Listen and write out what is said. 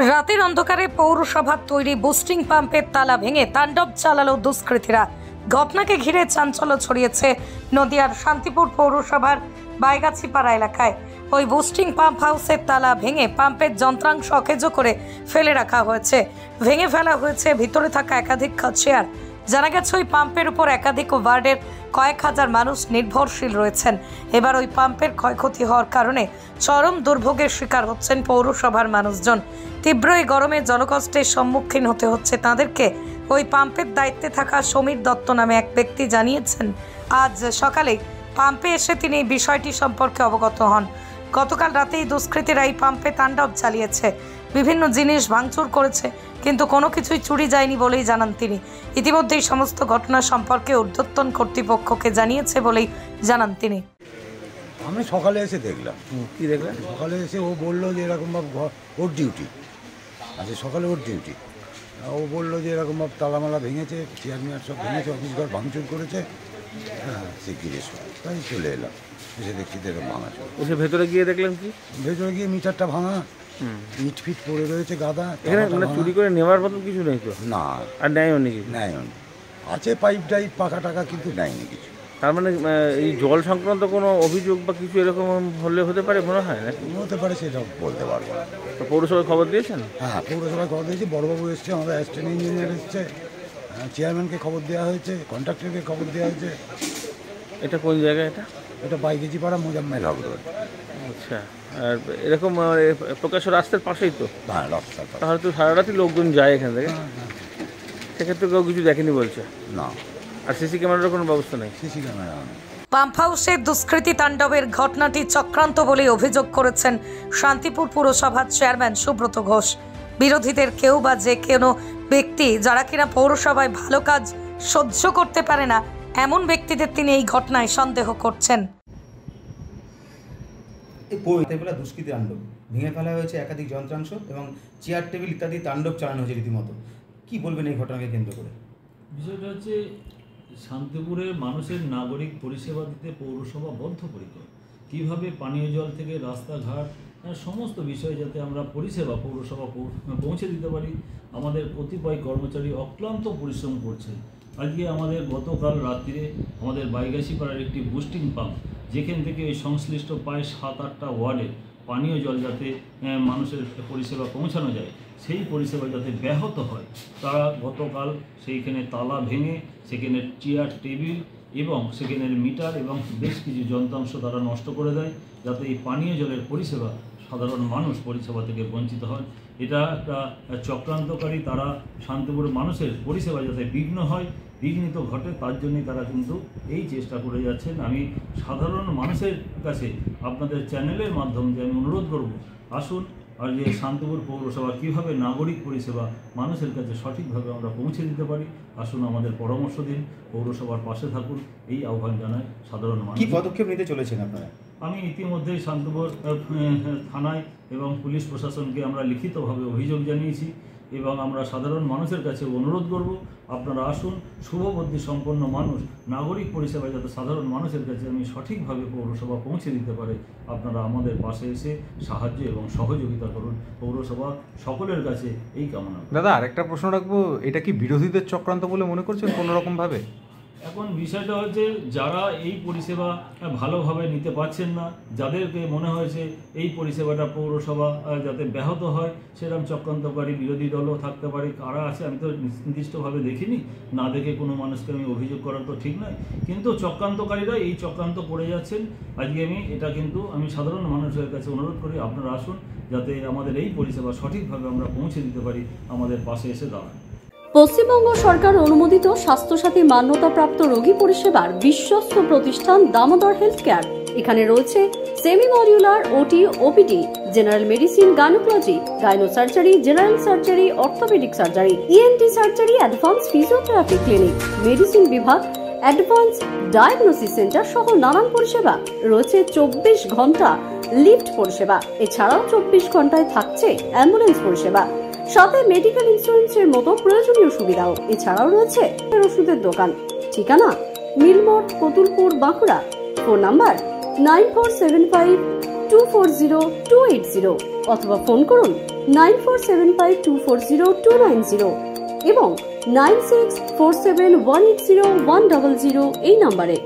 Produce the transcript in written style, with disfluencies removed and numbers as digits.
রাতের অন্ধকারে পৌরসভার তৈরি বুস্টিং পাম্পের তালা ভেঙে তাণ্ডব চালালো দুষ্কৃতীরা। ঘটনাকে ঘিরে চাঞ্চল্য ছড়িয়েছে নদিয়ার শান্তিপুর পৌরসভার বাইগাছিপাড়া এলাকায়। ওই বুস্টিং পাম্প হাউসের তালা ভেঙে পাম্পের যন্ত্রাংশ অকেজ করে ফেলে রাখা হয়েছে। ভেঙে ফেলা হয়েছে ভিতরে থাকা একাধিক চেয়ার। জানা গেছে ওই পাম্পের উপর একাধিক ওয়ার্ডের কয়েক হাজার মানুষ নির্ভরশীল রয়েছেন। এবার ওই পাম্পের ক্ষয়ক্ষতি হওয়ার কারণে চরম দুর্ভোগের শিকার হচ্ছেন পৌরসভার মানুষজন। তীব্র এই গরমে জলকষ্টের সম্মুখীন হতে হচ্ছে তাদেরকে। ওই পাম্পের দায়িত্বে থাকা সমীর দত্ত নামে এক ব্যক্তি জানিয়েছেন, আজ সকালে পাম্পে এসে তিনি এই বিষয়টি সম্পর্কে অবগত হন। গতকাল রাতেই দুষ্কৃতীরা এই পাম্পে তাণ্ডব চালিয়েছে, বিভিন্ন জিনিস ভাঙচুর করেছে, কিন্তু কোনো কিছুই চুরি যায়নি বলেই জানান তিনি। ইতিমধ্যেই সমস্ত ঘটনা সম্পর্কে ঊর্ধ্বতন কর্তৃপক্ষকে জানিয়েছে বলেই জানান তিনি। আমি সকালে এসে দেখলাম। কি দেখলেন? সকালে এসে ও বললো যে এরকমভাবে ওর ডিউটি আজকে সকালে, ওর ডিউটি। ও বললো যে এরকমভাবে তালামালা ভেঙেছে, চেয়ারম্যান সব ভেঙেছে, অফিস ঘর ভাঙচুর করেছে। হ্যাঁ, সে গিয়ে তাই চলে এলাম, এসে দেখছি এরকম ভাঙা চলে। এসে ভেতরে গিয়ে দেখলেন কি? ভেতরে গিয়ে মিটারটা ভাঙা, ইট ফিট পড়ে রয়েছে গাদা। এখানে মানে চুরি করে নেওয়ার মতো কিছু নেই তো? না। আর নেয়ও নাকি? নেয়ও আছে পাইপ টাইপ পাকা টাকা, কিন্তু নেয়নি কিছু। তার মানে এই জল সংক্রান্ত কোনো অভিযোগ বা কিছু এরকম হলে হতে পারে মনে হয় না? হতে পারে, সেটা বলতে পারবো না। তো পৌরসভায় খবর দিয়েছেন? হ্যাঁ, পৌরসভায় খবর দিয়েছি। বড়বাবু এসছে, আমাদের অ্যাসিস্ট্যান্ট ইঞ্জিনিয়ার এসছে, চেয়ারম্যানকে খবর দেওয়া হয়েছে, কন্ট্রাক্টরকে খবর দেওয়া হয়েছে। এটা কোন জায়গায়? এটা বাইগাছিপাড়া মোজাম্মেল হক রোড। আচ্ছা, আর এরকম প্রকাশ্য রাস্তার পাশেই তো? হ্যাঁ, রাস্তার পাশে। তাহলে তো সারা রাতই লোকজন যায় এখান থেকে। সেক্ষেত্রে কেউ কিছু দেখেনি বলছে না। আর সিসি ক্যামেরার কোনো ব্যবস্থা নেই? সিসি ক্যামেরা পাম্প হাউসের দুষ্কৃতী তাণ্ডবের ঘটনাটি চক্রান্ত বলে অভিযোগ করেছেন শান্তিপুর পুরসভার চেয়ারম্যান সুব্রত ঘোষ। বিরোধীদের কেউ বা যে কোনো ব্যক্তি যারা কিনা পৌরসভায় ভালো কাজ সহ্য করতে পারে না, এমন ব্যক্তিদের তিনি এই ঘটনায় সন্দেহ করছেন। এই দুষ্কৃতী তাণ্ডব ভেঙে ফেলা হয়েছে, একাধিক যন্ত্রাংশ এবং চেয়ার টেবিল ইত্যাদি তাণ্ডব চালানো হয়েছে রীতিমতো। কি বলবেন এই ঘটনাকে কেন্দ্র করে? বিষয়টা হচ্ছে শান্তিপুরে মানুষের নাগরিক পরিষেবা দিতে পৌরসভা বদ্ধপরিকর। কীভাবে পানীয় জল থেকে রাস্তাঘাট সমস্ত বিষয়ে যাতে আমরা পরিষেবা পৌরসভা পৌঁছে দিতে পারি, আমাদের কতিপয় কর্মচারী অক্লান্ত পরিশ্রম করছে। আজকে আমাদের গতকাল রাত্রিরে আমাদের বাইগাছিপাড়ার একটি বুস্টিং পাম্প, যেখান থেকে ওই সংশ্লিষ্ট প্রায় 7-8টা ওয়ার্ডে পানীয় জল যাতে মানুষের পরিষেবা পৌঁছানো যায়, সেই পরিষেবা যাতে ব্যাহত হয়, তারা গতকাল সেইখানে তালা ভেঙে সেখানে চেয়ার টেবিল এবং সেখানের মিটার এবং বেশ কিছু যন্ত্রাংশ তারা নষ্ট করে দেয়, যাতে এই পানীয় জলের পরিষেবা সাধারণ মানুষ পরিষেবা থেকে বঞ্চিত হয়। এটা একটা চক্রান্তকারী, তারা শান্তিপুরের মানুষের পরিষেবা যাতে বিঘ্নিত ঘটে, তার জন্যই তারা কিন্তু এই চেষ্টা করে যাচ্ছেন। আমি সাধারণ মানুষের কাছে আপনাদের চ্যানেলের মাধ্যমে আমি অনুরোধ করব, আসুন আর যে শান্তিপুর পৌরসভা কীভাবে নাগরিক পরিষেবা মানুষের কাছে সঠিকভাবে আমরা পৌঁছে দিতে পারি, আসুন আমাদের পরামর্শ দিন, পৌরসভার পাশে থাকুন, এই আহ্বান জানায় সাধারণ মানুষ। কী পদক্ষেপ নিতে চলেছেন আপনারা? আমি ইতিমধ্যেই শান্তিপুর থানায় এবং পুলিশ প্রশাসনকে আমরা লিখিতভাবে অভিযোগ জানিয়েছি এবং আমরা সাধারণ মানুষের কাছে অনুরোধ করব, আপনারা আসুন, শুভবুদ্ধি সম্পন্ন মানুষ নাগরিক পরিষেবা যাতে সাধারণ মানুষের কাছে আমি সঠিকভাবে পৌরসভা পৌঁছে দিতে পারে, আপনারা আমাদের পাশে এসে সাহায্য এবং সহযোগিতা করুন। পৌরসভা সকলের কাছে এই কামনা। দাদা, আরেকটা প্রশ্ন রাখবো, এটা কি বিরোধীদের চক্রান্ত বলে মনে করছেন কোনো রকমভাবে? এখন বিষয়টা হচ্ছে, যারা এই পরিষেবা ভালোভাবে নিতে পারছেন না, যাদেরকে মনে হয়েছে এই পরিষেবাটা পৌরসভা যাতে ব্যাহত হয়, সেরকম চক্রান্তকারী বিরোধী দলও থাকতে পারে। কারা আছে আমি তো নির্দিষ্টভাবে দেখিনি, না দেখে কোনো মানুষকে আমি অভিযোগ করার তো ঠিক নয়, কিন্তু চক্রান্তকারীরা এই চক্রান্ত করে যাচ্ছেন। আজকে আমি সাধারণ মানুষের কাছে অনুরোধ করি, আপনারা আসুন, যাতে আমাদের এই পরিষেবা সঠিকভাবে আমরা পৌঁছে দিতে পারি, আমাদের পাশে এসে দাঁড়ান। পশ্চিমবঙ্গ সরকার অনুমোদিত স্বাস্থ্যসাথী মান্যতাপ্রাপ্ত রোগী পরিষেবার বিশ্বস্ত প্রতিষ্ঠান দামোদর হেলথ কেয়ার। এখানে রয়েছে semi modular OT, OPD, general medicine, gynaecology, gynae surgery, general surgery, orthopaedic surgery, ENT surgery, advance physiotherapy clinic, medicine বিভাগ, অ্যাডভান্স ডায়াগনোসিস সেন্টার সহ নানান পরিষেবা রয়েছে। 24 ঘন্টা লিফট পরিষেবা, এছাড়াও 24 ঘন্টায় থাকছে অ্যাম্বুলেন্স পরিষেবা, সাথে মেডিকেল ইন্স্যুরেন্সের মতো প্রয়োজনীয় সুবিধাও। এছাড়াও রয়েছে ওষুধের দোকান। ঠিকানা মিলমোড়, কতুলপুর, বাঁকুড়া। ফোন নাম্বার 9475240280 অথবা ফোন করুন 9475240290 এবং 9647180100 এই নম্বরে।